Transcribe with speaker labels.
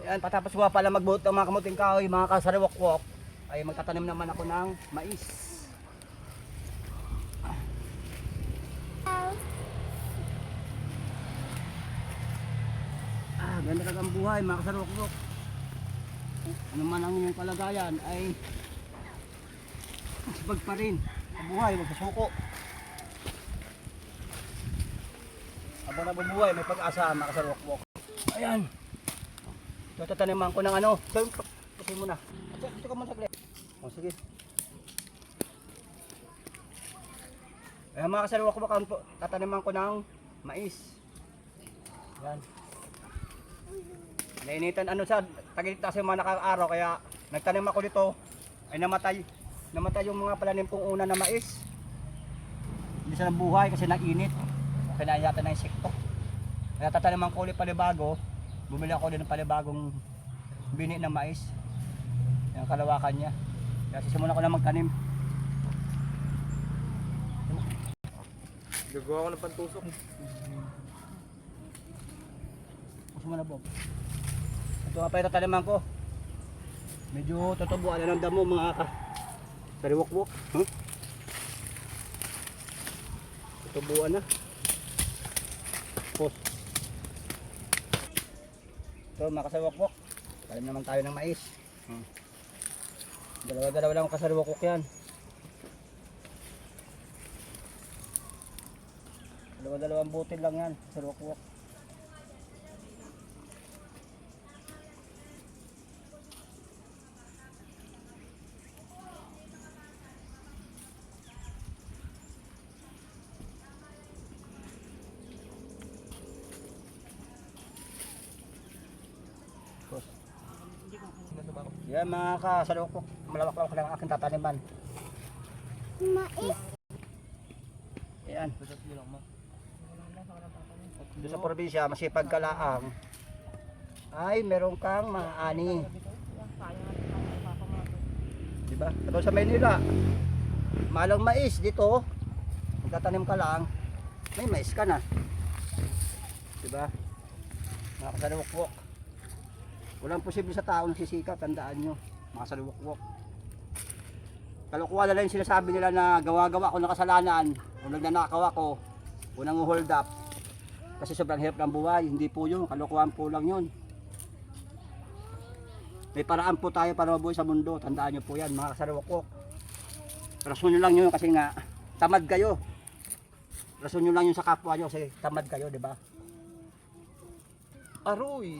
Speaker 1: Ayan, patapos ko pala magbuot ng mga kamuting kahoy, mga kasariwakwok, ay magtatanim naman ako ng mais. Ganda talaga ang buhay, mga kasariwakwok. Ano man ang inyong kalagayan ay sipag pa rin. Ang buhay, magpasuko. Habang nabubuhay, may pag-asa, mga kasariwakwok. Ayan. Ito, tataniman ko ng ano. Kasi muna. Ito ka muna saglit. O, sige. Ayan, mga kasariwakwok, tataniman ko ng mais. Ayan. Nainitan ano sa tagilid kasi mga nakaka-araw kaya nagtanim ako dito ay namatay yung mga palanim kong una na mais. Hindi sila buhay kasi nag-init. Kinayata ng insekto. Kaya tataniman ko ulit palibago. Bumili ako din ng palibagong bini na mais. Yung kalawakan niya. Kaya sisimula ko na magtanim.
Speaker 2: Gagawa ko ng pantusok.
Speaker 1: Gusto mo na, Bob? Ito nga pa yung tataniman ko. Medyo tutubuan na ng damo mga kariwakwok. Huh? Tutubuan na. Post. Ito mga kasariwakwok. Tanim naman tayo ng mais. Dalawa-dalawa lang kasariwakwok yan. Dalawa-dalawang butil lang yan. Kasariwakwok. Yan mga kasariwakwok, malawak-lawak lang ang aking tataniman.
Speaker 3: Mais.
Speaker 1: Yan. Doon sa probinsya, masipag ka laang, ay meron kang mga ani. Diba? Tapos sa Maynila, malang mais dito, magtatanim ka lang, may mais ka na. Diba? Mga kasariwakwok. Walang posible sa tao na sisikap, tandaan nyo, mga kasariwakwok. Kalukuhan na lang yung sinasabi nila na gawa-gawa ko ng kasalanan, o nagnanakaw ako, o nang-hold up. Kasi sobrang hirap ng buhay, hindi po yun, kalukuhan po lang yun. May paraan po tayo para mabuhay sa mundo, tandaan nyo po yan, mga kasariwakwok. Rason nyo lang yun kasi nga, tamad kayo. Rason nyo lang yun sa kapwa nyo kasi tamad kayo, di ba? Aroy!